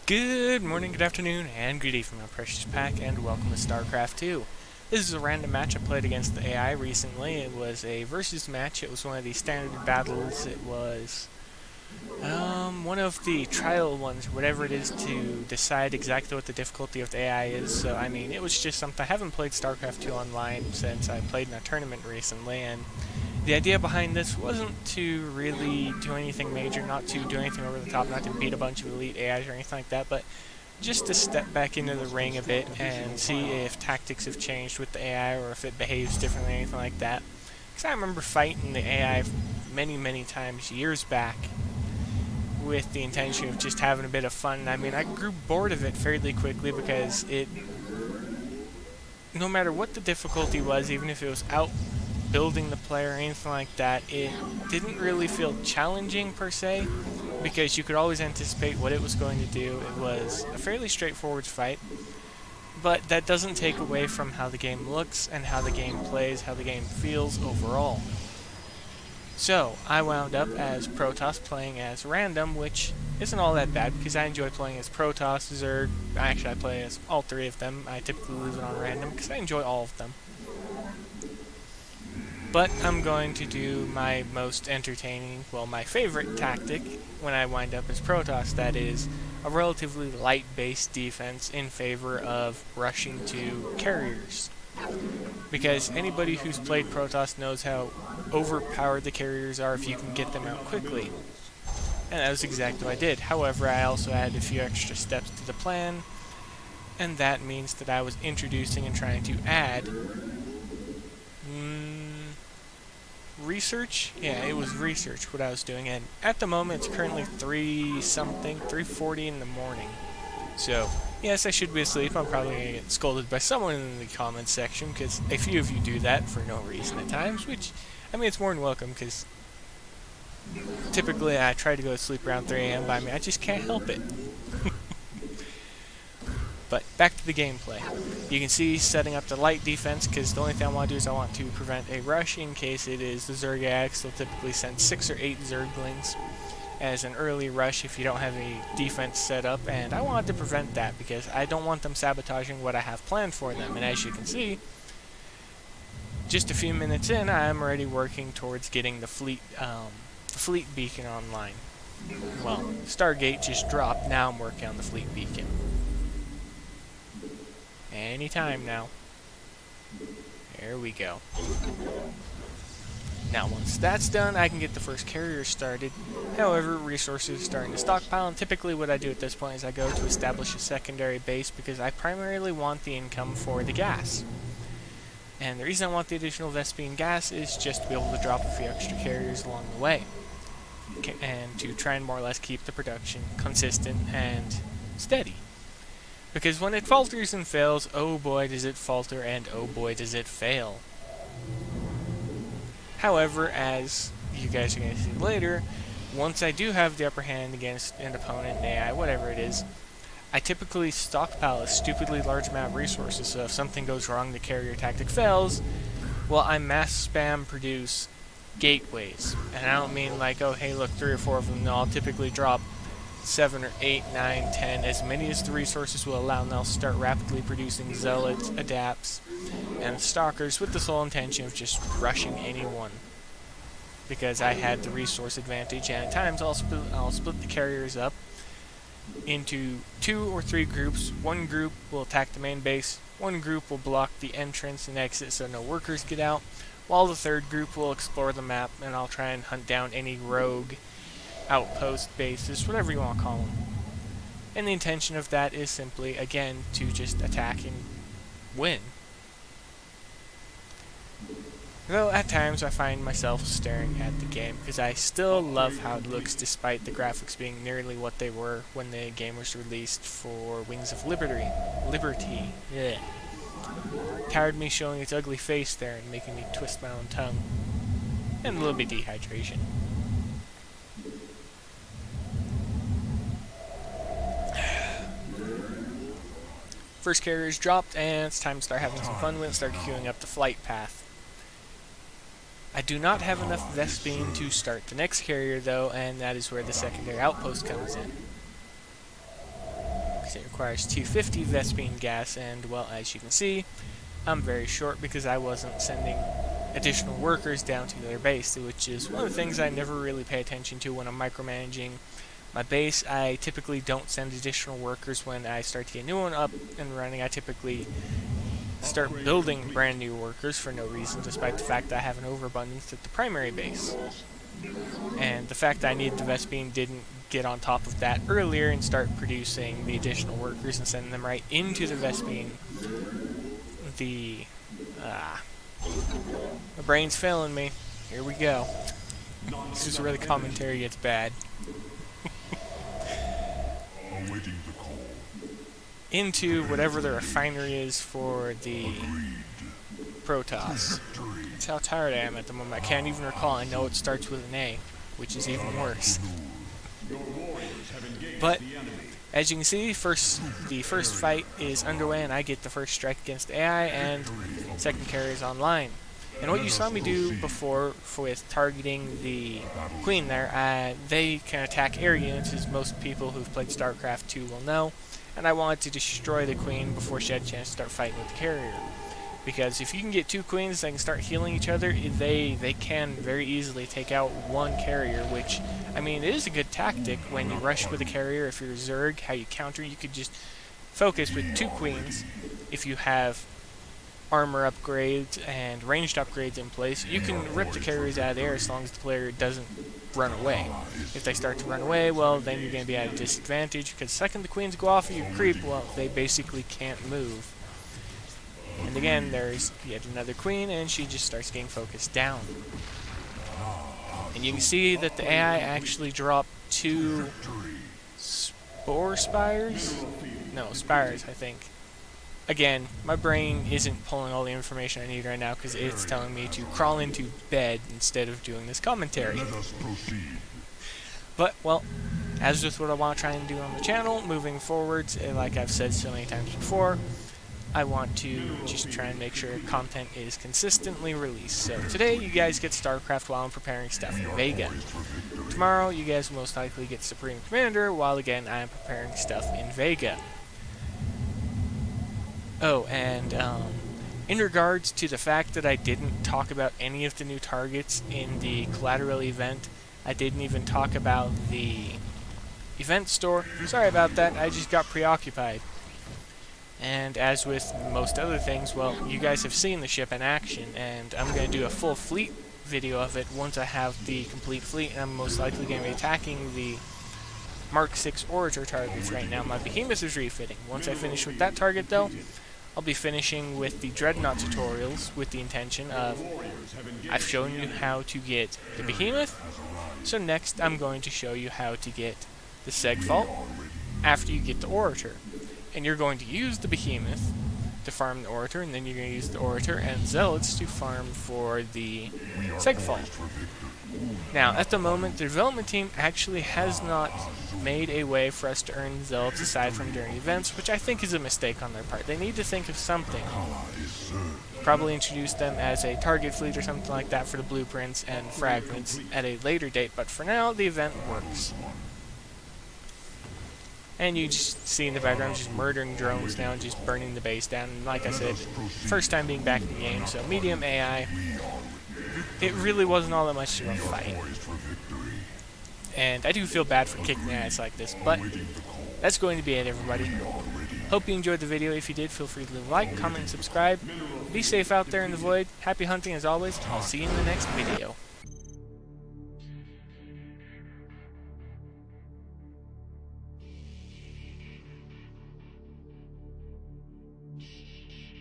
Good morning, good afternoon, and good evening, my precious pack, and welcome to StarCraft 2. This is a random match I played against the AI recently. It was a versus match. It was one of the standard battles. It was one of the trial ones, whatever it is, to decide exactly what the difficulty of the AI is. So, I mean, it was just something. I haven't played StarCraft 2 online since I played in a tournament recently, and the idea behind this wasn't to really do anything major, not to do anything over the top, not to beat a bunch of elite AIs or anything like that, but just to step back into the ring a bit and see if tactics have changed with the AI or if it behaves differently or anything like that. Because I remember fighting the AI many, many times years back with the intention of just having a bit of fun. I mean, I grew bored of it fairly quickly because no matter what the difficulty was, even if it was outbuilding the player or anything like that, it didn't really feel challenging per se, because you could always anticipate what it was going to do. It was a fairly straightforward fight, but that doesn't take away from how the game looks and how the game plays, how the game feels overall. So, I wound up as Protoss playing as Random, which isn't all that bad because I enjoy playing as Protoss, Zerg. Actually, I play as all three of them. I typically leave it on Random because I enjoy all of them. But I'm going to do my most entertaining, well, my favorite tactic when I wind up as Protoss, that is a relatively light-based defense in favor of rushing to carriers. Because anybody who's played Protoss knows how overpowered the carriers are if you can get them out quickly. And that was exactly what I did. However, I also added a few extra steps to the plan, and that means that I was introducing and trying to add research? Yeah, it was research what I was doing, and at the moment it's currently 3:40 in the morning. So, yes, I should be asleep. I'm probably going to get scolded by someone in the comments section, because a few of you do that for no reason at times, which, I mean, it's more than welcome, because typically I try to go to sleep around 3 a.m., but I mean, I just can't help it. But back to the gameplay. You can see setting up the light defense, because the only thing I want to do is I want to prevent a rush in case it is the Zerg AX. They'll typically send 6 or 8 Zerglings as an early rush if you don't have any defense set up, and I wanted to prevent that because I don't want them sabotaging what I have planned for them. And as you can see, just a few minutes in, I'm already working towards getting the fleet beacon online. Well, Stargate just dropped, now I'm working on the fleet beacon. Anytime now. There we go. Now once that's done, I can get the first carrier started. However, resources are starting to stockpile, and typically what I do at this point is I go to establish a secondary base because I primarily want the income for the gas. And the reason I want the additional Vespene gas is just to be able to drop a few extra carriers along the way. And to try and more or less keep the production consistent and steady. Because when it falters and fails, oh boy does it falter and oh boy does it fail. However, as you guys are going to see later, once I do have the upper hand against an opponent, an AI, whatever it is, I typically stockpile a stupidly large amount of resources, so if something goes wrong, the carrier tactic fails, well, I mass spam produce gateways. And I don't mean like, oh hey look, 3 or 4 of them, no, I'll typically drop 7 or 8, 9, 10, as many as the resources will allow, and they'll start rapidly producing zealots, adapts, and stalkers with the sole intention of just rushing anyone. Because I had the resource advantage, and at times I'll split the carriers up into 2 or 3 groups. One group will attack the main base, one group will block the entrance and exit so no workers get out, while the third group will explore the map, and I'll try and hunt down any rogue outpost bases, whatever you want to call them. And the intention of that is simply, again, to just attack and win. Though at times I find myself staring at the game because I still love how it looks despite the graphics being nearly what they were when the game was released for Wings of Liberty. Yeah. Tired of me showing its ugly face there and making me twist my own tongue. And a little bit of dehydration. First carrier is dropped, and it's time to start having some fun with it, start queuing up the flight path. I do not have enough Vespene to start the next carrier though, and that is where the secondary outpost comes in. requires 250 Vespene gas, and, well, as you can see, I'm very short because I wasn't sending additional workers down to their base, which is one of the things I never really pay attention to when I'm micromanaging my base. I typically don't send additional workers when I start to get a new one up and running. I typically start building brand new workers for no reason, despite the fact that I have an overabundance at the primary base. And the fact that I needed the Vespene didn't get on top of that earlier and start producing the additional workers and sending them right into the Vespene. My brain's failing me. Here we go. This is where the commentary gets bad. Into whatever the refinery is for the Protoss. That's how tired I am at the moment. I can't even recall. I know it starts with an A, which is even worse. But as you can see, the first fight is underway, and I get the first strike against AI, and second carry is online. And what you saw me do before with targeting the queen there, they can attack air units, as most people who've played StarCraft 2 will know, and I wanted to destroy the queen before she had a chance to start fighting with the carrier. Because if you can get two queens that can start healing each other, they can very easily take out one carrier, which, I mean, it is a good tactic when you rush with a carrier. If you're Zerg, how you counter, you could just focus with two queens. If you have armor upgrades and ranged upgrades in place, you can rip the carriers out of the air as long as the player doesn't run away. If they start to run away, well, then you're going to be at a disadvantage, because the second the queens go off of your creep, well, they basically can't move. And again, there's yet another queen, and she just starts getting focused down. And you can see that the AI actually dropped 2 spore spires? No, spires, I think. Again, my brain isn't pulling all the information I need right now because it's telling me to crawl into bed instead of doing this commentary. But, well, as with what I want to try and do on the channel, moving forwards, like I've said so many times before, I want to just try and make sure content is consistently released. So today you guys get StarCraft while I'm preparing stuff in Vega. Tomorrow you guys will most likely get Supreme Commander while again I am preparing stuff in Vega. Oh, and in regards to the fact that I didn't talk about any of the new targets in the collateral event, I didn't even talk about the event store. Sorry about that, I just got preoccupied. And as with most other things, well, you guys have seen the ship in action, and I'm going to do a full fleet video of it once I have the complete fleet, and I'm most likely going to be attacking the Mark 6 Orator targets right now. My Behemoth is refitting. Once I finish with that target, though, I'll be finishing with the Dreadnought tutorials with the intention of, I've shown you how to get the Behemoth, so next I'm going to show you how to get the Segfault after you get the Orator. And you're going to use the Behemoth to farm the Orator, and then you're going to use the Orator and Zealots to farm for the Segfault. Now, at the moment, the development team actually has not made a way for us to earn Zealots aside from during events, which I think is a mistake on their part. They need to think of something. Probably introduce them as a target fleet or something like that for the blueprints and fragments at a later date, but for now, the event works. And you just see in the background just murdering drones now and just burning the base down. And like I said, first time being back in the game, so medium AI. It really wasn't all that much of a fight. And I do feel bad for kicking the ass like this, but that's going to be it, everybody. Hope you enjoyed the video. If you did, feel free to leave a like, comment, and subscribe. Be safe out there in the void. Happy hunting as always. I'll see you in the next video.